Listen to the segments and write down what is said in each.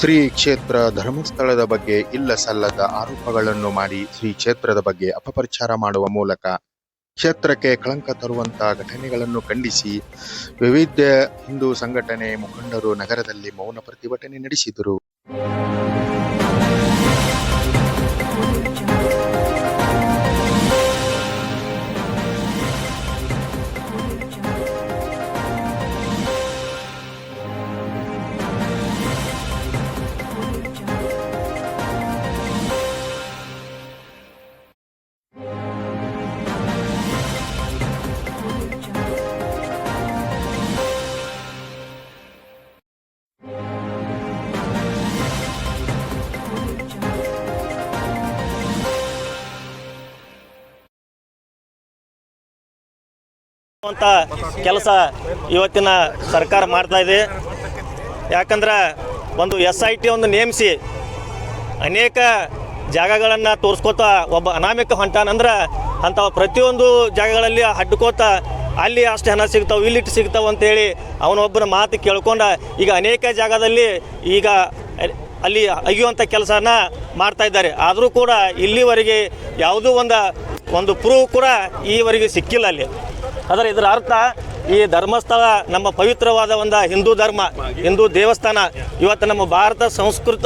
ಶ್ರೀ ಕ್ಷೇತ್ರ ಧರ್ಮಸ್ಥಳದ ಬಗ್ಗೆ ಇಲ್ಲ ಸಲ್ಲದ ಆರೋಪಗಳನ್ನು ಮಾಡಿ ಶ್ರೀ ಕ್ಷೇತ್ರದ ಬಗ್ಗೆ ಅಪಪ್ರಚಾರ ಮಾಡುವ ಮೂಲಕ ಕ್ಷೇತ್ರಕ್ಕೆ ಕಳಂಕ ತರುವಂತಹ ಘಟನೆಗಳನ್ನು ಖಂಡಿಸಿ ವಿವಿಧ ಹಿಂದೂ ಸಂಘಟನೆ ಮುಖಂಡರು ನಗರದಲ್ಲಿ ಮೌನ ಪ್ರತಿಭಟನೆ ನಡೆಸಿದರು. ಅಂತ ಕೆಲಸ ಇವತ್ತಿನ ಸರ್ಕಾರ ಮಾಡ್ತಾ ಇದೆ. ಯಾಕಂದ್ರೆ ಒಂದು SIT ಒಂದು ನೇಮಿಸಿ ಅನೇಕ ಜಾಗಗಳನ್ನು ತೋರಿಸ್ಕೋತ ಒಬ್ಬ ಅನಾಮಿಕ ಹೊಂಟಾನಂದ್ರೆ ಅಂಥ ಪ್ರತಿಯೊಂದು ಜಾಗಗಳಲ್ಲಿ ಅಡ್ಕೋತ ಅಲ್ಲಿ ಅಷ್ಟು ಹಣ ಸಿಗ್ತಾವೆ ಇಲ್ಲಿಟ್ಟು ಸಿಗ್ತಾವೆ ಅಂತೇಳಿ ಅವನೊಬ್ಬನ ಮಾತು ಕೇಳ್ಕೊಂಡು ಈಗ ಅನೇಕ ಜಾಗದಲ್ಲಿ ಈಗ ಅಲ್ಲಿ ಅಗಿಯುವಂಥ ಕೆಲಸನ ಮಾಡ್ತಾ ಇದ್ದಾರೆ. ಆದರೂ ಕೂಡ ಇಲ್ಲಿವರೆಗೆ ಯಾವುದೂ ಒಂದು ಪ್ರೂವ್ ಕೂಡ ಈವರೆಗೆ ಸಿಕ್ಕಿಲ್ಲ ಅಲ್ಲಿ. ಆದರೆ ಇದರ ಅರ್ಥ ಈ ಧರ್ಮಸ್ಥಳ ನಮ್ಮ ಪವಿತ್ರವಾದ ಒಂದು ಹಿಂದೂ ದೇವಸ್ಥಾನ ಇವತ್ತು ನಮ್ಮ ಭಾರತ ಸಂಸ್ಕೃತ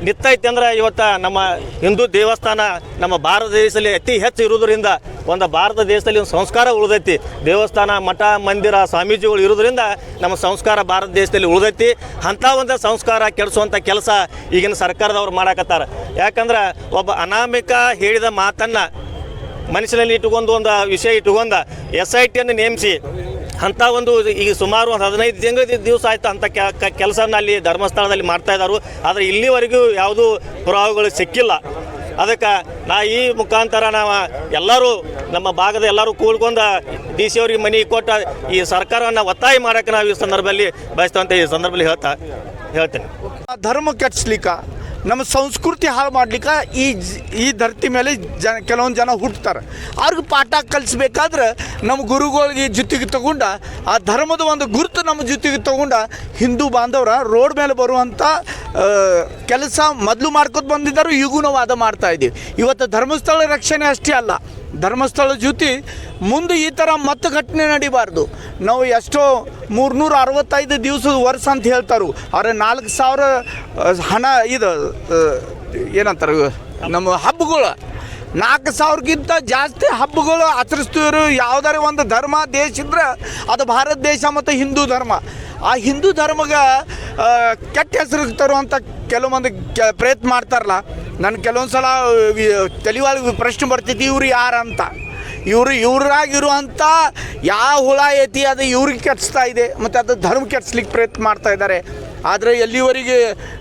ನಿತ್ತೈತೆ ಅಂದ್ರೆ ಇವತ್ತು ನಮ್ಮ ಹಿಂದೂ ದೇವಸ್ಥಾನ ನಮ್ಮ ಭಾರತ ದೇಶದಲ್ಲಿ ಅತಿ ಹೆಚ್ಚು ಇರೋದ್ರಿಂದ ಒಂದು ಭಾರತ ದೇಶದಲ್ಲಿ ಒಂದು ಸಂಸ್ಕಾರ ಉಳಿದೈತಿ. ದೇವಸ್ಥಾನ ಮಠ ಮಂದಿರ ಸ್ವಾಮೀಜಿಗಳು ಇರೋದ್ರಿಂದ ನಮ್ಮ ಸಂಸ್ಕಾರ ಭಾರತ ದೇಶದಲ್ಲಿ ಉಳಿದೈತಿ. ಅಂಥ ಒಂದು ಸಂಸ್ಕಾರ ಕೆಡಿಸುವಂಥ ಕೆಲಸ ಈಗಿನ ಸರ್ಕಾರದವ್ರು ಮಾಡಾಕತ್ತಾರೆ. ಯಾಕಂದ್ರೆ ಒಬ್ಬ ಅನಾಮಿಕ ಹೇಳಿದ ಮಾತನ್ನು ಮನಸ್ಸಿನಲ್ಲಿ ಇಟ್ಟುಕೊಂಡು ಒಂದು ವಿಷಯ ಇಟ್ಟುಕೊಂಡು SITಯನ್ನು ನೇಮಿಸಿ ಅಂಥ ಒಂದು ಈಗ ಸುಮಾರು ಒಂದು 15 ದಿವಸ ಆಯಿತು ಅಂಥ ಕೆಲಸನ ಅಲ್ಲಿ ಧರ್ಮಸ್ಥಳದಲ್ಲಿ ಮಾಡ್ತಾ ಇದ್ದಾರೆ. ಆದರೆ ಇಲ್ಲಿವರೆಗೂ ಯಾವುದೂ ಪುರಾವೆಗಳು ಸಿಕ್ಕಿಲ್ಲ. ಅದಕ್ಕೆ ಈ ಮುಖಾಂತರ ನಾವು ಎಲ್ಲರೂ ನಮ್ಮ ಭಾಗದ ಎಲ್ಲರೂ ಕೂಡ್ಕೊಂಡು DC ಅವ್ರಿಗೆ ಮನೆ ಕೊಟ್ಟು ಈ ಸರ್ಕಾರವನ್ನು ಒತ್ತಾಯ ಮಾಡೋಕ್ಕೆ ನಾವು ಈ ಸಂದರ್ಭದಲ್ಲಿ ಬಯಸ್ತಂತ ಈ ಸಂದರ್ಭದಲ್ಲಿ ಹೇಳ್ತೇನೆ. ಧರ್ಮ ಕೆಡಿಸ್ಲಿಕ್ಕೆ ನಮ್ಮ ಸಂಸ್ಕೃತಿ ಹಾಳು ಮಾಡ್ಲಿಕ್ಕೆ ಈ ಧರತಿ ಮೇಲೆ ಕೆಲವೊಂದು ಜನ ಹುಟ್ಟುತ್ತಾರೆ. ಅವ್ರಿಗೆ ಪಾಠ ಕಲಿಸ್ಬೇಕಾದ್ರೆ ನಮ್ಮ ಗುರುಗಳಿಗೆ ಜೊತೆಗೆ ತಗೊಂಡ ಆ ಧರ್ಮದ ಒಂದು ಗುರುತು ನಮ್ಮ ಜೊತೆಗೆ ತಗೊಂಡ ಹಿಂದೂ ಬಾಂಧವರ ರೋಡ್ ಮೇಲೆ ಬರುವಂಥ ಕೆಲಸ ಮೊದಲು ಮಾಡ್ಕೊತ ಬಂದಿದ್ದರು. ಈಗೂ ನಾವು ವಾದ ಮಾಡ್ತಾಯಿದ್ದೀವಿ. ಇವತ್ತು ಧರ್ಮಸ್ಥಳ ರಕ್ಷಣೆ ಅಷ್ಟೇ ಅಲ್ಲ, ಧರ್ಮಸ್ಥಳ ಜೊತೆ ಮುಂದೆ ಈ ಥರ ಮತ್ತೆ ಘಟನೆ ನಡಿಬಾರ್ದು. ನಾವು ಎಷ್ಟೋ 365 ದಿವಸದ ವರ್ಷ ಅಂತ ಹೇಳ್ತಾರೆ. ಆದರೆ 4,000 ಹಣ ಇದು ಏನಂತಾರೆ ನಮ್ಮ ಹಬ್ಬಗಳು 4,000ಕ್ಕಿಂತ ಜಾಸ್ತಿ ಹಬ್ಬಗಳು ಆಚರಿಸ್ತೀವರು. ಯಾವುದಾರ ಒಂದು ಧರ್ಮ ದೇಶ ಇದ್ರೆ ಅದು ಭಾರತ ದೇಶ ಮತ್ತು ಹಿಂದೂ ಧರ್ಮ. ಆ ಹಿಂದೂ ಧರ್ಮಗೆ ಕೆಟ್ಟ ಹೆಸರು ತರುವಂಥ ಕೆಲವೊಂದು ಪ್ರಯತ್ನ ಮಾಡ್ತಾರಲ್ಲ, ನಾನು ಕೆಲವೊಂದು ಸಲ ತಲೆಯೊಳಗೆ ಪ್ರಶ್ನೆ ಬರ್ತೈತಿ, ಇವ್ರು ಯಾರಂತ. ಇವ್ರಾಗಿರುವಂಥ ಯಾವ ಹುಳ ಐತಿ ಅದು ಇವ್ರಿಗೆ ಕೆಡಿಸ್ತಾ ಇದೆ ಮತ್ತು ಅದು ಧರ್ಮ ಕೆಡಿಸ್ಲಿಕ್ಕೆ ಪ್ರಯತ್ನ ಮಾಡ್ತಾ ಇದ್ದಾರೆ. ಆದರೆ ಎಲ್ಲಿವರೆಗೆ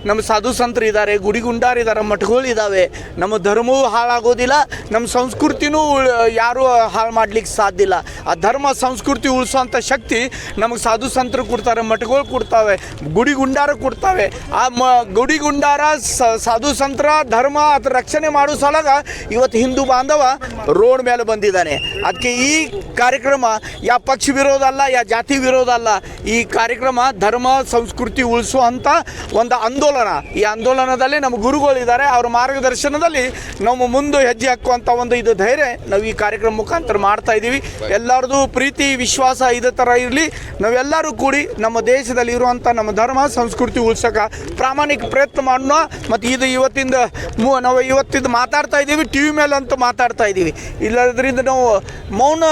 ನಮ್ಮ ಸಾಧು ಸಂತರು ಇದ್ದಾರೆ, ಗುಡಿಗುಂಡಾರಿದ್ದಾರೆ, ಮಠಗಳಿದ್ದಾವೆ. ನಮ್ಮ ಧರ್ಮವೂ ಹಾಳಾಗೋದಿಲ್ಲ, ನಮ್ಮ ಸಂಸ್ಕೃತಿನೂ ಯಾರೂ ಹಾಳು ಮಾಡಲಿಕ್ಕೆ ಸಾಧ್ಯ ಇಲ್ಲ. ಆ ಧರ್ಮ ಸಂಸ್ಕೃತಿ ಉಳಿಸೋಂಥ ಶಕ್ತಿ ನಮಗೆ ಸಾಧು ಸಂತರು ಕೊಡ್ತಾರೆ, ಮಠಗಳು ಕೊಡ್ತಾವೆ, ಗುಡಿಗುಂಡಾರ ಕೊಡ್ತಾವೆ. ಆ ಗುಡಿಗುಂಡಾರ ಸಾಧು ಸಂತರ ಧರ್ಮ ಅಥವಾ ರಕ್ಷಣೆ ಮಾಡೋ ಸಲಗ ಇವತ್ತು ಹಿಂದೂ ಬಾಂಧವ ರೋಡ್ ಮೇಲೆ ಬಂದಿದ್ದಾನೆ. ಅದಕ್ಕೆ ಈ ಕಾರ್ಯಕ್ರಮ ಯಾವ ಪಕ್ಷ ವಿರೋಧ ಅಲ್ಲ, ಯಾವ ಜಾತಿ ವಿರೋಧ ಅಲ್ಲ. ಈ ಕಾರ್ಯಕ್ರಮ ಧರ್ಮ ಸಂಸ್ಕೃತಿ ಉಳಿಸುವಂಥ ಒಂದು ಆಂದೋಲನ. ಈ ಆಂದೋಲನದಲ್ಲಿ ನಮ್ಮ ಗುರುಗಳಿದ್ದಾರೆ, ಅವರ ಮಾರ್ಗದರ್ಶನದಲ್ಲಿ ನಾವು ಮುಂದೆ ಹೆಜ್ಜೆ ಹಾಕುವಂಥ ಒಂದು ಇದು ಧೈರ್ಯ ನಾವು ಈ ಕಾರ್ಯಕ್ರಮ ಮುಖಾಂತರ ಮಾಡ್ತಾ ಇದ್ದೀವಿ. ಎಲ್ಲರದು ಪ್ರೀತಿ ವಿಶ್ವಾಸ ಇದೇ ಥರ ಇರಲಿ. ನಾವೆಲ್ಲರೂ ಕೂಡಿ ನಮ್ಮ ದೇಶದಲ್ಲಿ ಇರುವಂಥ ನಮ್ಮ ಧರ್ಮ ಸಂಸ್ಕೃತಿ ಉಳ್ಸೋಕೆ ಪ್ರಾಮಾಣಿಕ ಪ್ರಯತ್ನ ಮಾಡೋಣ. ಮತ್ತು ಇದು ನಾವು ಇವತ್ತಿಂದ ಮಾತಾಡ್ತಾ ಇದ್ದೀವಿ, TV ಮೇಲೆ ಅಂತೂ ಮಾತಾಡ್ತಾ ಇದ್ದೀವಿ. ಇಲ್ಲದ್ರಿಂದ ನಾವು ಮೌನ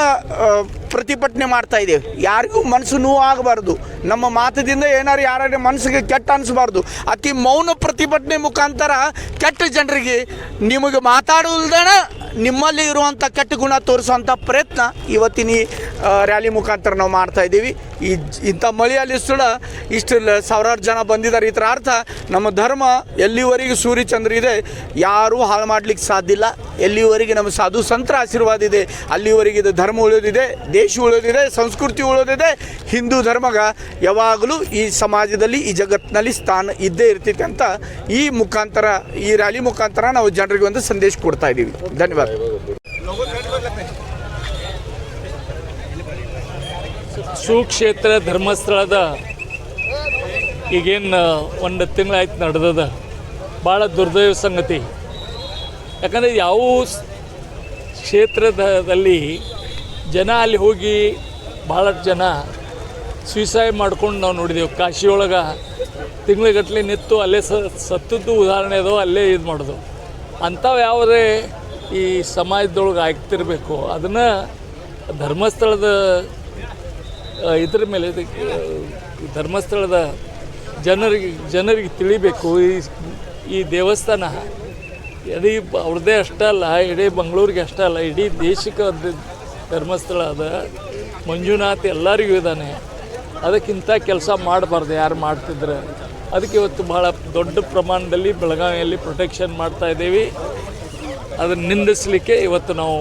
ಪ್ರತಿಭಟನೆ ಮಾಡ್ತಾ ಇದ್ದೇವೆ. ಯಾರಿಗೂ ಮನಸ್ಸು ನೋವು ಆಗಬಾರ್ದು, ನಮ್ಮ ಮಾತದಿಂದ ಯಾರು ಮನಸ್ಸಿಗೆ ಕೆಟ್ಟ ಅನಿಸ್ಬಾರ್ದು. ಅತಿ ಮೌನ ಪ್ರತಿಭಟನೆ ಮುಖಾಂತರ ಕೆಟ್ಟ ಜನರಿಗೆ ನಿಮಗೆ ಮಾತಾಡುವುದನ್ನ ನಿಮ್ಮಲ್ಲಿ ಇರುವಂಥ ಕೆಟ್ಟ ಗುಣ ತೋರಿಸುವಂಥ ಪ್ರಯತ್ನ ಇವತ್ತಿನ ರ್ಯಾಲಿ ಮುಖಾಂತರ ನಾವು ಮಾಡ್ತಾ ಇದ್ದೀವಿ. ಇಂಥ ಮಳೆಯಲ್ಲಿ ಸುಳ ಇಷ್ಟು ಸಾವಿರಾರು ಜನ ಬಂದಿದ್ದಾರೆ. ಇದರ ಅರ್ಥ ನಮ್ಮ ಧರ್ಮ ಎಲ್ಲಿವರೆಗೆ ಸೂರ್ಯಚಂದ್ರ ಇದೆ ಯಾರೂ ಹಾಳು ಮಾಡಲಿಕ್ಕೆ ಸಾಧ್ಯ ಇಲ್ಲ. ಎಲ್ಲಿವರೆಗೆ ನಮ್ಮ ಸಾಧು ಸಂತರ ಆಶೀರ್ವಾದ ಇದೆ ಅಲ್ಲಿವರೆಗೆ ಇದು ಧರ್ಮ ಉಳಿಯೋದಿದೆ, ದೇಶ ಉಳಿಯೋದಿದೆ, ಸಂಸ್ಕೃತಿ ಉಳಿಯೋದಿದೆ. ಹಿಂದೂ ಧರ್ಮಗ ಯಾವಾಗಲೂ ಈ ಸಮಾಜದಲ್ಲಿ ಈ ಜಗತ್ತಿನಲ್ಲಿ ಸ್ಥಾನ ಇದ್ದೇ ಇರ್ತೈತೆ ಅಂತ ಈ ರ್ಯಾಲಿ ಮುಖಾಂತರ ನಾವು ಜನರಿಗೆ ಒಂದು ಸಂದೇಶ ಕೊಡ್ತಾ ಇದ್ದೀವಿ. ಧನ್ಯವಾದ. ಸುಕ್ಷೇತ್ರ ಧರ್ಮಸ್ಥಳದ ಈಗೇನು ಒಂದು ತಿಂಗಳಾಯ್ತು ನಡೆದದ ಭಾಳ ದುರ್ದೈವ ಸಂಗತಿ. ಯಾಕಂದರೆ ಯಾವ ಕ್ಷೇತ್ರದಲ್ಲಿ ಜನ ಅಲ್ಲಿ ಹೋಗಿ ಭಾಳಷ್ಟು ಜನ ಸುಯಿಸೈಡ್ ಮಾಡ್ಕೊಂಡು ನಾವು ನೋಡಿದೆವು. ಕಾಶಿಯೊಳಗೆ ತಿಂಗಳಿಗಟ್ಟಲೆ ನಿಂತು ಅಲ್ಲೇ ಸತ್ತದ್ದು ಉದಾಹರಣೆ ಅದೋ, ಅಲ್ಲೇ ಇದು ಮಾಡೋದು. ಅಂಥವು ಯಾವುದೇ ಈ ಸಮಾಜದೊಳಗೆ ಆಗ್ತಿರಬೇಕು, ಅದನ್ನು ಧರ್ಮಸ್ಥಳದ ಇದ್ರ ಮೇಲೆ ಧರ್ಮಸ್ಥಳದ ಜನರಿಗೆ ತಿಳಿಬೇಕು. ಈ ದೇವಸ್ಥಾನ ಇಡೀ ಅವ್ರದ್ದೇ ಅಷ್ಟೇ ಅಲ್ಲ, ಇಡೀ ಮಂಗಳೂರಿಗೆ ಅಷ್ಟೇ ಅಲ್ಲ, ಇಡೀ ದೇಶಕ್ಕೆ ಧರ್ಮಸ್ಥಳ ಅದ. ಮಂಜುನಾಥ್ ಎಲ್ಲರಿಗೂ ಇದ್ದಾನೆ. ಅದಕ್ಕಿಂತ ಕೆಲಸ ಮಾಡಬಾರ್ದು ಯಾರು ಮಾಡ್ತಿದ್ರೆ. ಅದಕ್ಕೆ ಇವತ್ತು ಭಾಳ ದೊಡ್ಡ ಪ್ರಮಾಣದಲ್ಲಿ ಬೆಳಗಾವಿಯಲ್ಲಿ ಪ್ರೊಟೆಕ್ಷನ್ ಮಾಡ್ತಾಯಿದ್ದೀವಿ. ಅದನ್ನು ನಿಂದಿಸಲಿಕ್ಕೆ ಇವತ್ತು ನಾವು